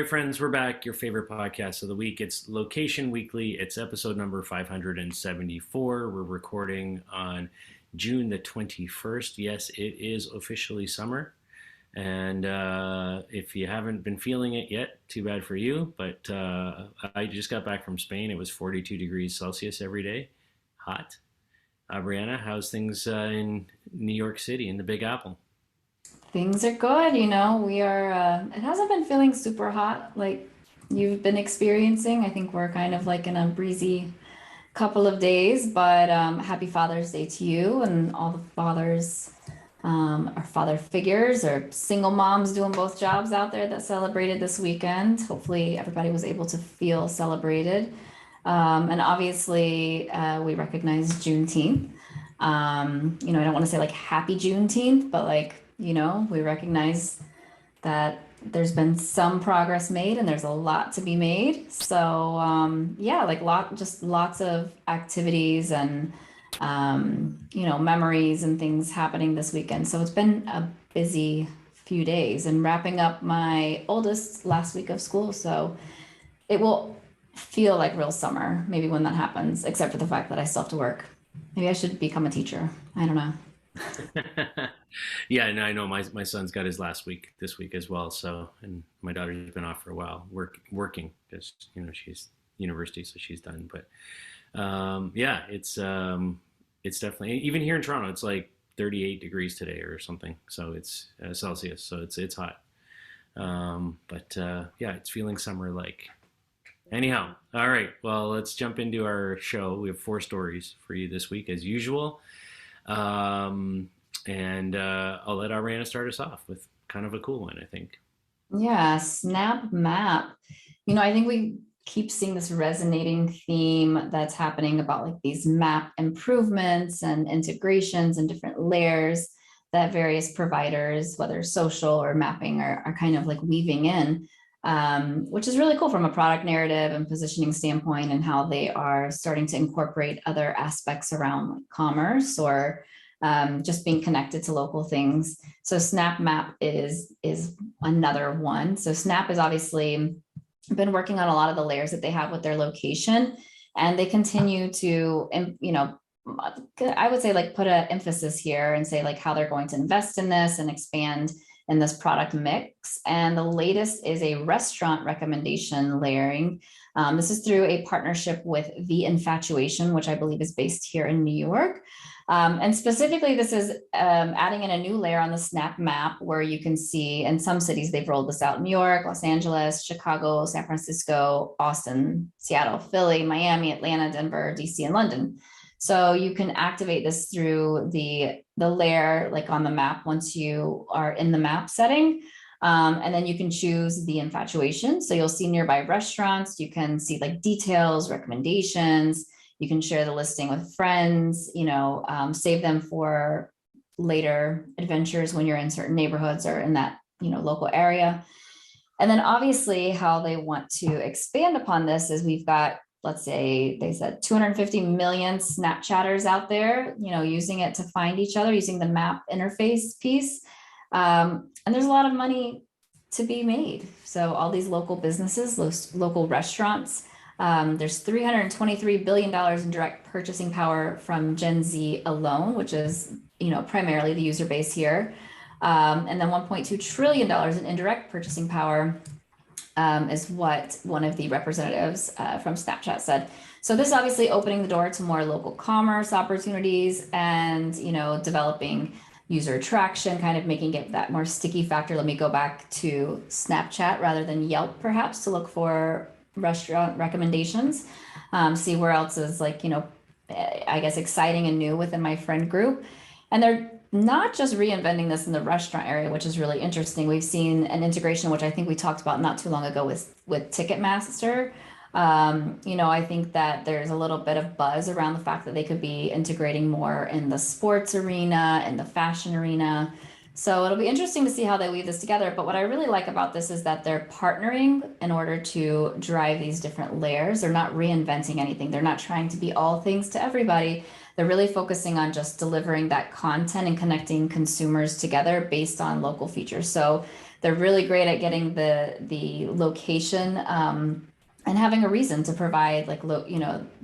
right, friends, we're back. Your favorite podcast of the week. It's Location Weekly. It's episode number 574. We're recording on June the 21st. Yes, it is officially summer. And if you haven't been feeling it yet, too bad for you. But I just got back from Spain. It was 42 degrees Celsius every day. Hot. Brianna, how's things in New York City in the Big Apple? Things are good, we are, it hasn't been feeling super hot like you've been experiencing. I think we're kind of like in a breezy couple of days, but happy Father's Day to you and all the fathers, our father figures or single moms doing both jobs out there that celebrated this weekend. Hopefully everybody was able to feel celebrated. And obviously, we recognize Juneteenth. I don't want to say like happy Juneteenth, but we recognize that there's been some progress made and there's a lot to be made. So yeah, just lots of activities and memories and things happening this weekend. So it's been a busy few days and wrapping up my oldest last week of school. So it will feel like real summer, maybe when that happens, except for the fact that I still have to work. Maybe I should become a teacher. I don't know. Yeah, and I know my son's got his last week this week as well. So, and my daughter's been off for a while, working because she's university, so she's done. But yeah, it's definitely even here in Toronto. It's like 38 degrees today or something. So it's Celsius. So it's hot. But yeah, it's feeling summer like. Anyhow, all right. Well, let's jump into our show. We have four stories for you this week, as usual. And I'll let Ariana start us off with kind of a cool one, I think. Yeah, Snap Map. I think we keep seeing this resonating theme that's happening about like these map improvements and integrations and different layers that various providers, whether social or mapping, are kind of like weaving in, which is really cool from a product narrative and positioning standpoint, and how they are starting to incorporate other aspects around like commerce or just being connected to local things. So Snap Map is another one. So Snap is obviously been working on a lot of the layers that they have with their location, and they continue to, I would say like put an emphasis here and say like how they're going to invest in this and expand in this product mix. And the latest is a restaurant recommendation layering. This is through a partnership with The Infatuation, which I believe is based here in New York. And specifically, this is adding in a new layer on the Snap Map where you can see in some cities, they've rolled this out: New York, Los Angeles, Chicago, San Francisco, Austin, Seattle, Philly, Miami, Atlanta, Denver, DC, and London. So you can activate this through the layer like on the map once you are in the map setting. And then you can choose The Infatuation. So you'll see nearby restaurants, you can see like details, recommendations. You can share the listing with friends, save them for later adventures when you're in certain neighborhoods or in that, local area. And then obviously how they want to expand upon this is we've got, let's say they said 250 million Snapchatters out there, using it to find each other using the map interface piece. And there's a lot of money to be made. So all these local businesses, local restaurants, there's $323 billion in direct purchasing power from Gen Z alone, which is, primarily the user base here. And then $1.2 trillion in indirect purchasing power is what one of the representatives from Snapchat said. So this is obviously opening the door to more local commerce opportunities and, developing user traction, kind of making it that more sticky factor. Let me go back to Snapchat rather than Yelp, perhaps, to look for restaurant recommendations, see where else is like, I guess exciting and new within my friend group. And they're not just reinventing this in the restaurant area, which is really interesting. We've seen an integration, which I think we talked about not too long ago with Ticketmaster. I think that there's a little bit of buzz around the fact that they could be integrating more in the sports arena and the fashion arena. So it'll be interesting to see how they weave this together. But what I really like about this is that they're partnering in order to drive these different layers. They're not reinventing anything. They're not trying to be all things to everybody. They're really focusing on just delivering that content and connecting consumers together based on local features. So They're really great at getting the location and having a reason to provide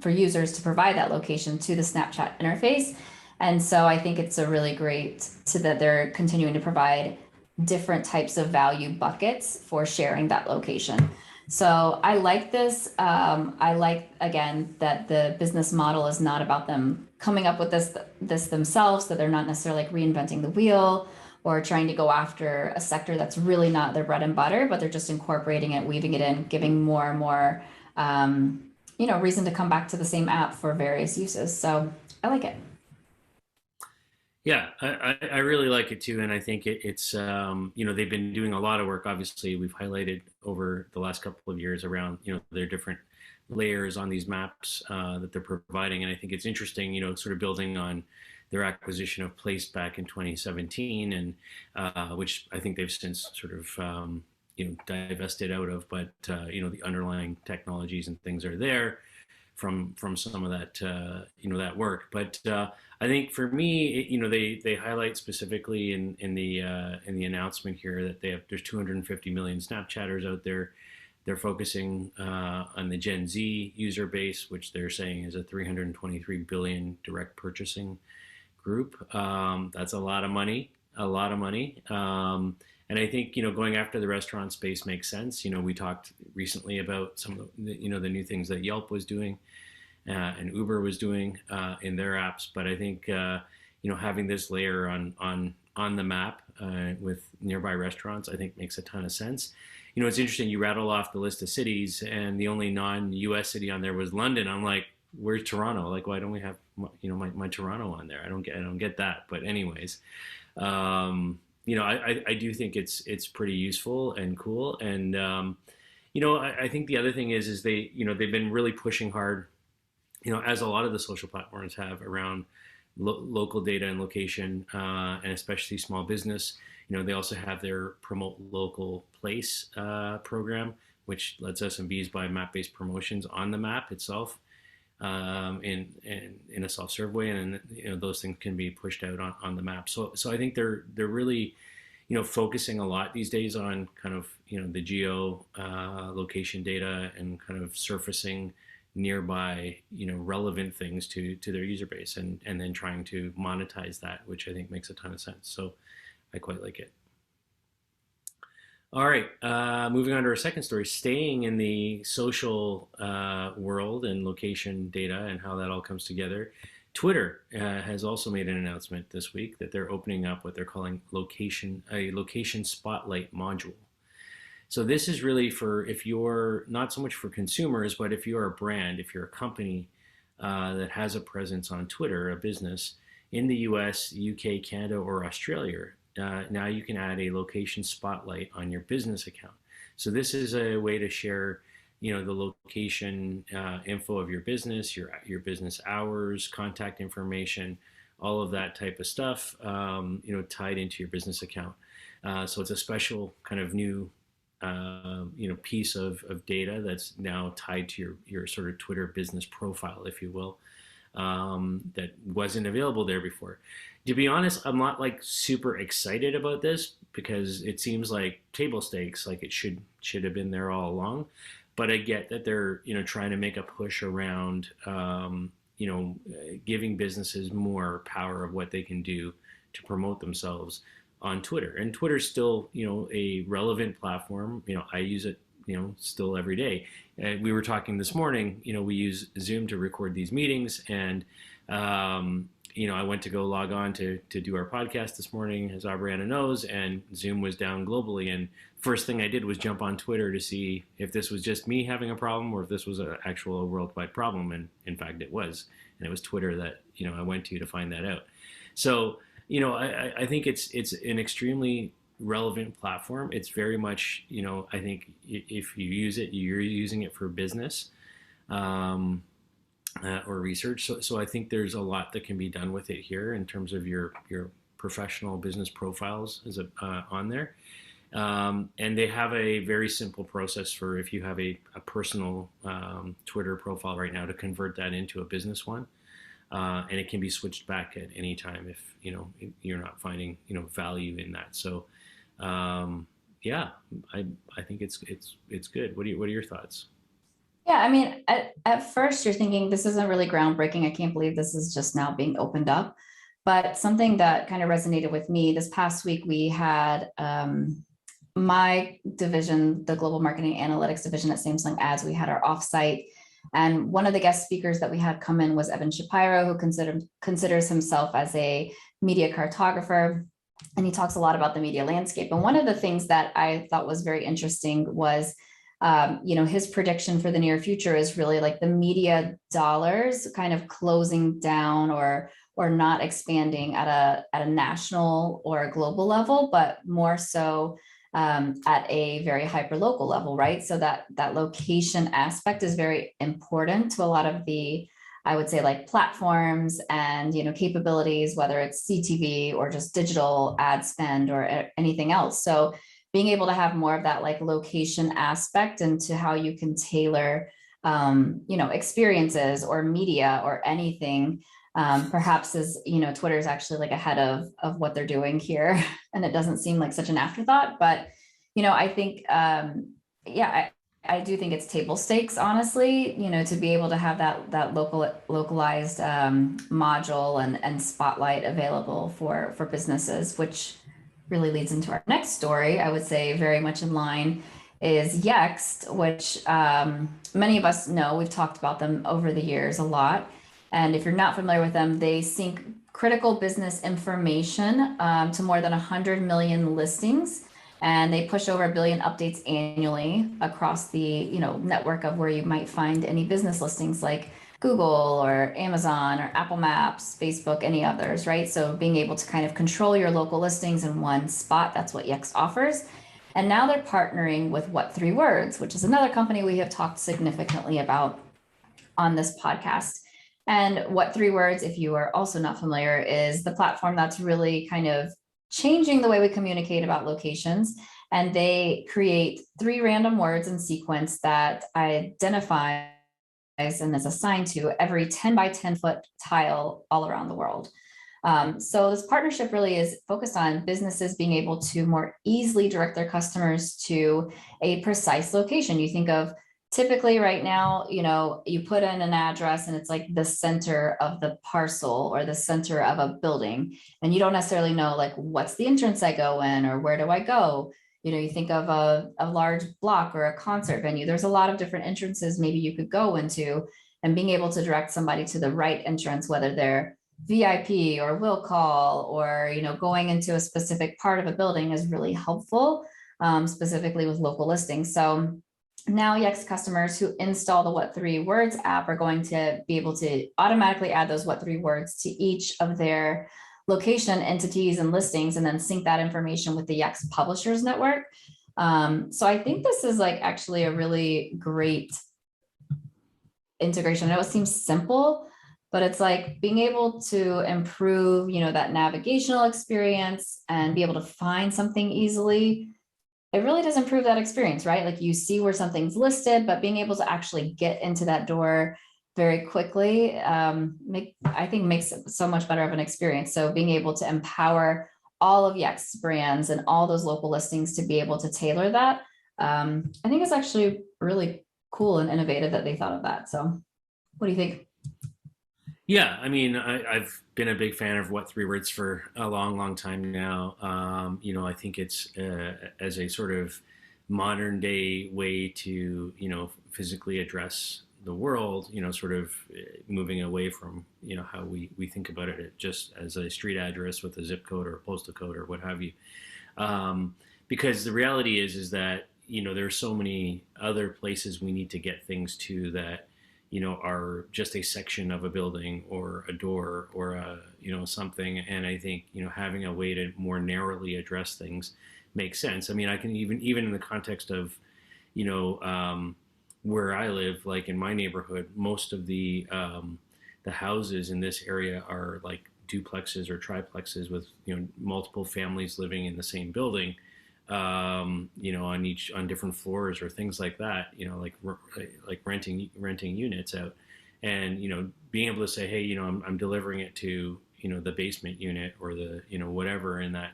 for users to provide that location to the Snapchat interface. And so I think it's a really great to that they're continuing to provide different types of value buckets for sharing that location. So I like this. I like again that the business model is not about them coming up with this themselves, that they're not necessarily like reinventing the wheel or trying to go after a sector that's really not their bread and butter, but they're just incorporating it, weaving it in, giving more and more reason to come back to the same app for various uses. So I like it. Yeah, I really like it too, and I think it's they've been doing a lot of work. Obviously, we've highlighted over the last couple of years around their different layers on these maps that they're providing, and I think it's interesting, sort of building on their acquisition of Place back in 2017, and which I think they've since sort of divested out of, but the underlying technologies and things are there from some of that that work. But I think for me, they highlight specifically in the announcement here that there's 250 million Snapchatters out there. They're focusing on the Gen Z user base, which they're saying is a 323 billion direct purchasing group. That's a lot of money, a lot of money. And I think going after the restaurant space makes sense. We talked recently about some of the new things that Yelp was doing and Uber was doing in their apps. But I think having this layer on the map with nearby restaurants, I think makes a ton of sense. It's interesting. You rattle off the list of cities, and the only non-U.S. city on there was London. I'm like, where's Toronto? Like, why don't we have my Toronto on there? I don't get that. But anyways, I do think it's pretty useful and cool. And I think the other thing is they've been really pushing hard, as a lot of the social platforms have, around local data and location, and especially small business. They also have their Promote Local Place program, which lets SMBs buy map-based promotions on the map itself in a self-serve way, and then those things can be pushed out on the map. So I think they're really focusing a lot these days on kind of the geo location data and kind of surfacing nearby relevant things to their user base, and then trying to monetize that, which I think makes a ton of sense. So I quite like it. All right, moving on to our second story, staying in the social world and location data and how that all comes together. Twitter has also made an announcement this week that they're opening up what they're calling a location spotlight module. So this is really for, if you're not so much for consumers, but if you're a brand, if you're a company that has a presence on Twitter, a business in the US, UK, Canada, or Australia, now you can add a location spotlight on your business account. So this is a way to share, the location info of your business, your business hours, contact information, all of that type of stuff, tied into your business account. So it's a special kind of new, piece of data that's now tied to your sort of Twitter business profile, if you will, that wasn't available there before. To be honest, I'm not like super excited about this because it seems like table stakes, like it should have been there all along. But I get that they're trying to make a push around giving businesses more power of what they can do to promote themselves on Twitter. And Twitter's still a relevant platform. I use it still every day. And we were talking this morning. We use Zoom to record these meetings, and I went to go log on to do our podcast this morning, as Aubriana knows, and Zoom was down globally. And first thing I did was jump on Twitter to see if this was just me having a problem or if this was an actual worldwide problem. And in fact, it was. And it was Twitter that I went to find that out. So I think it's an extremely relevant platform. It's very much I think if you use it, you're using it for business. Or research. So I think there's a lot that can be done with it here in terms of your professional business profiles on there. And they have a very simple process for if you have a personal Twitter profile right now to convert that into a business one. And it can be switched back at any time if you're not finding value in that. So yeah, I I think it's good. What are your thoughts? Yeah, I mean, at first you're thinking this isn't really groundbreaking. I can't believe this is just now being opened up. But something that kind of resonated with me this past week, we had my division, the global marketing analytics division at Samsung Ads, we had our offsite. And one of the guest speakers that we had come in was Evan Shapiro, who considers himself as a media cartographer. And he talks a lot about the media landscape. And one of the things that I thought was very interesting was his prediction for the near future is really like the media dollars kind of closing down or not expanding at a national or a global level, but more so at a very hyper local level, right? So that location aspect is very important to a lot of the, I would say, like platforms and capabilities, whether it's CTV or just digital ad spend or anything else. So being able to have more of that like location aspect into how you can tailor experiences or media or anything, perhaps is Twitter is actually like ahead of what they're doing here, and it doesn't seem like such an afterthought. But I think yeah, I do think it's table stakes, honestly, to be able to have that localized module and spotlight available for businesses, which really leads into our next story. I would say very much in line is Yext, which many of us know. We've talked about them over the years a lot. And if you're not familiar with them, they sync critical business information to more than 100 million listings. And they push over 1 billion updates annually across the network of where you might find any business listings like Google or Amazon or Apple Maps, Facebook, any others, right? So being able to kind of control your local listings in one spot, that's what Yext offers. And now they're partnering with What3Words, which is another company we have talked significantly about on this podcast. And What3Words, if you are also not familiar, is the platform that's really kind of changing the way we communicate about locations. And they create 3 random words in sequence that identify and is assigned to every 10 by 10 foot tile all around the world. So this partnership really is focused on businesses being able to more easily direct their customers to a precise location. You think of typically right now, you put in an address and it's like the center of the parcel or the center of a building, and you don't necessarily know like what's the entrance I go in or where do I go. You think of a large block or a concert venue. There's a lot of different entrances maybe you could go into, and being able to direct somebody to the right entrance, whether they're VIP or will call or, going into a specific part of a building is really helpful, specifically with local listings. So now Yext customers who install the What3Words app are going to be able to automatically add those What3Words to each of their location entities and listings, and then sync that information with the Yext Publishers Network. So I think this is like actually a really great integration. I know it seems simple, but it's like being able to improve, that navigational experience and be able to find something easily. It really does improve that experience, right? Like you see where something's listed, but being able to actually get into that door very quickly, I think makes it so much better of an experience. So being able to empower all of Yext's brands and all those local listings to be able to tailor that, I think it's actually really cool and innovative that they thought of that. So what do you think? Yeah, I mean, I've been a big fan of What3Words for a long, long time now. I think it's as a sort of modern day way to, physically address the world, sort of moving away from, how we think about it just as a street address with a zip code or a postal code or what have you. Because the reality is that, there are so many other places we need to get things to that, are just a section of a building or a door or something. And I think, having a way to more narrowly address things makes sense. I mean, I can even in the context of, where I live, like in my neighborhood, most of the houses in this area are like duplexes or triplexes with, multiple families living in the same building. On different floors or things like that, like renting units out, and being able to say, hey, I'm delivering it to the basement unit or the whatever in that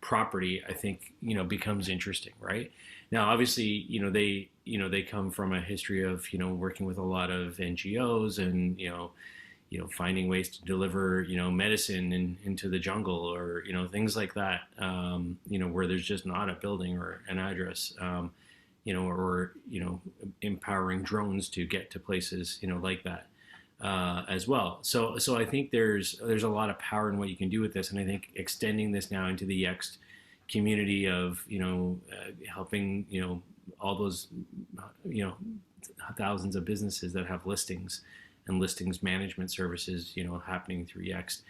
property, I think, becomes interesting, right? Now, obviously, they come from a history of, working with a lot of NGOs and, finding ways to deliver, medicine into the jungle, or, things like that, where there's just not a building or an address, or, empowering drones to get to places, like that. As well. So I think there's a lot of power in what you can do with this, and I think extending this now into the Yext community of helping all those thousands of businesses that have listings and listings management services happening through Yext,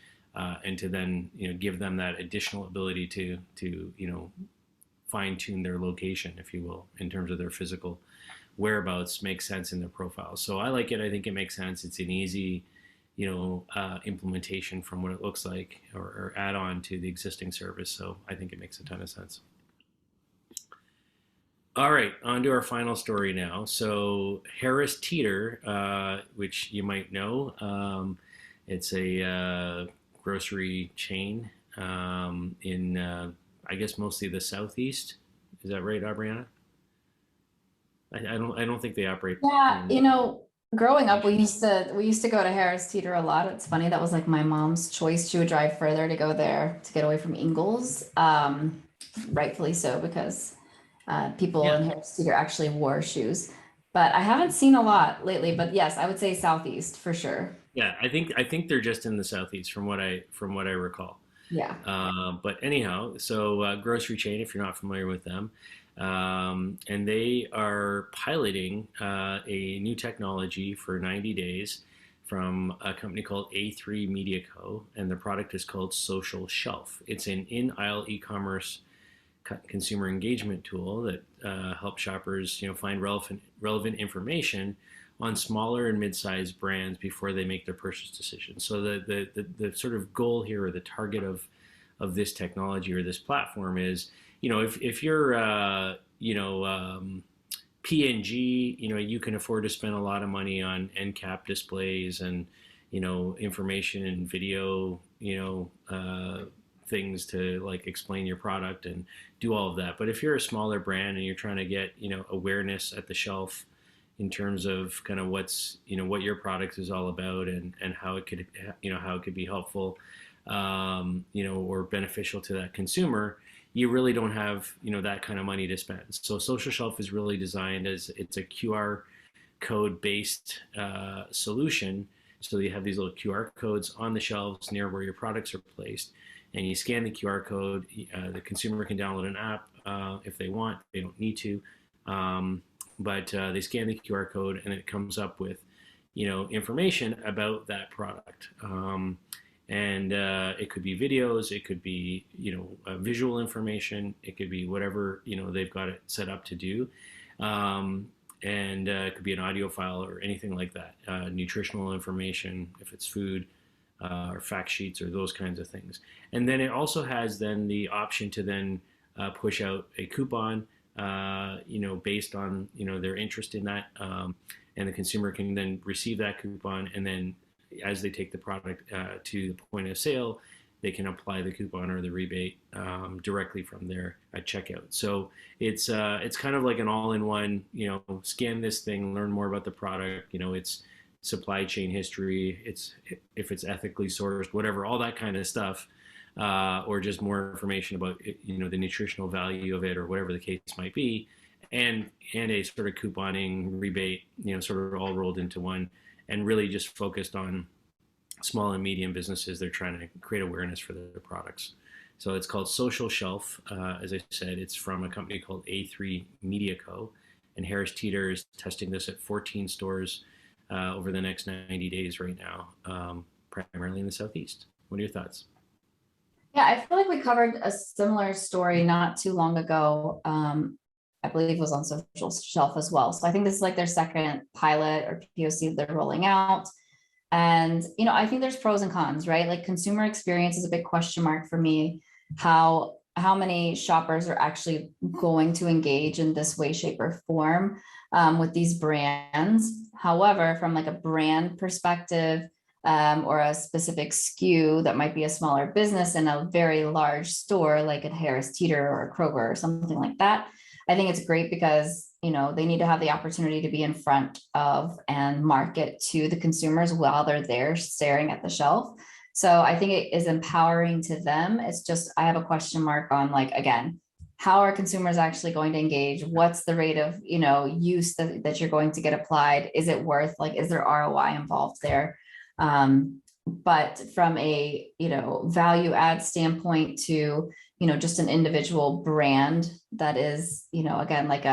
and to then give them that additional ability to fine tune their location, if you will, in terms of their physical whereabouts, makes sense in their profile. So I like it. I think it makes sense. It's an easy, implementation from what it looks like, or add on to the existing service. So I think it makes a ton of sense. All right, on to our final story now. So Harris Teeter, which you might know, it's a grocery chain in, I guess, mostly the Southeast. Is that right, Aubriana? I don't think they operate. Yeah, growing up, we used to go to Harris Teeter a lot. It's funny, that was like my mom's choice. She would drive further to go there to get away from Ingles. Rightfully so, because people in Harris Teeter actually wore shoes. But I haven't seen a lot lately. But yes, I would say Southeast for sure. Yeah, I think they're just in the Southeast from what I recall. Yeah. But anyhow, so grocery chain, if you're not familiar with them, and they are piloting a new technology for 90 days from a company called A3 Media Co. And the product is called Social Shelf. It's an in-aisle e-commerce consumer engagement tool that helps shoppers, find relevant information on smaller and mid-sized brands before they make their purchase decision. So the sort of goal here, or the target of this technology or this platform is, if you're P&G, you can afford to spend a lot of money on end cap displays and information and video, things to like explain your product and do all of that. But if you're a smaller brand and you're trying to get awareness at the shelf in terms of kind of what's what your product is all about, and how it could how it could be helpful, or beneficial to that consumer, you really don't have that kind of money to spend. So Social Shelf is really designed as, it's a QR code based solution. So you have these little QR codes on the shelves near where your products are placed, and you scan the QR code. The consumer can download an app if they want. They don't need to, but they scan the QR code, and it comes up with information about that product. And it could be videos, it could be visual information, it could be whatever they've got it set up to do, and it could be an audio file or anything like that. Nutritional information, if it's food, or fact sheets, or those kinds of things. And then it also has then the option to then push out a coupon, based on their interest in that, and the consumer can then receive that coupon, and then as they take the product to the point of sale, they can apply the coupon or the rebate directly from there at checkout. So it's kind of like an all-in-one, scan this thing, learn more about the product, its supply chain history, if it's ethically sourced, whatever, all that kind of stuff, or just more information about the nutritional value of it, or whatever the case might be, and a sort of couponing rebate, sort of all rolled into one, and really just focused on small and medium businesses. They're trying to create awareness for their products. So it's called Social Shelf. As I said, it's from a company called A3 Media Co. And Harris Teeter is testing this at 14 stores over the next 90 days right now, primarily in the Southeast. What are your thoughts? Yeah, I feel like we covered a similar story not too long ago. I believe it was on Social Shelf as well. So I think this is like their second pilot or POC that they're rolling out. And, I think there's pros and cons, right? Like consumer experience is a big question mark for me. How many shoppers are actually going to engage in this way, shape, or form with these brands? However, from like a brand perspective, or a specific SKU that might be a smaller business in a very large store like at Harris Teeter or Kroger or something like that. I think it's great because, you know, they need to have the opportunity to be in front of and market to the consumers while they're there staring at the shelf. So I think it is empowering to them. It's just, I have a question mark on, like, again, how are consumers actually going to engage? What's the rate of, you know, use that you're going to get applied? Is it worth, like, is there ROI involved there? But from a, you know, value add standpoint to, you know, just an individual brand that is, you know, again, like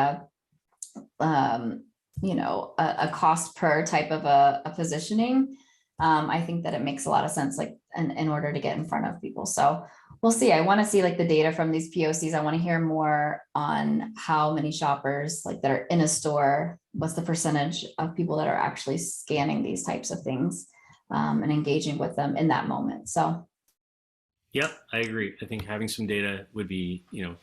you know, a cost per type of a positioning. I think that it makes a lot of sense, like in order to get in front of people. So we'll see. I want to see like the data from these POCs. I want to hear more on how many shoppers like that are in a store. What's the percentage of people that are actually scanning these types of things and engaging with them in that moment. So. Yep, I agree. I think having some data would be, you know,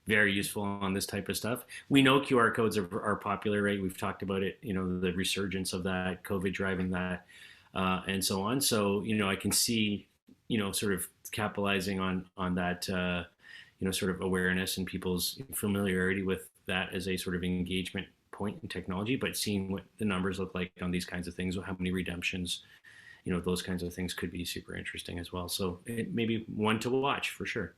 very useful on this type of stuff. We know QR codes are popular, right? We've talked about it, you know, the resurgence of that, COVID driving that, and so on. So, you know, I can see, you know, sort of capitalizing on that, you know, sort of awareness and people's familiarity with that as a sort of engagement point in technology, but seeing what the numbers look like on these kinds of things, how many redemptions, you know, those kinds of things could be super interesting as well. So it may be one to watch for sure.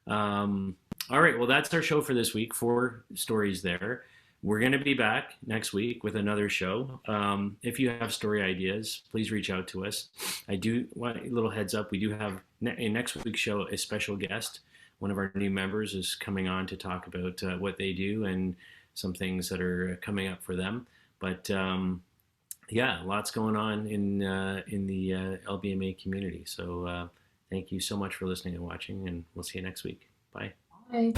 All right, well, that's our show for this week. 4 stories there. We're going to be back next week with another show. If you have story ideas, please reach out to us. I do want a little heads up. We do have in next week's show a special guest. One of our new members is coming on to talk about what they do and some things that are coming up for them. But yeah, lots going on in the LBMA community. So thank you so much for listening and watching, and we'll see you next week. Bye. Bye.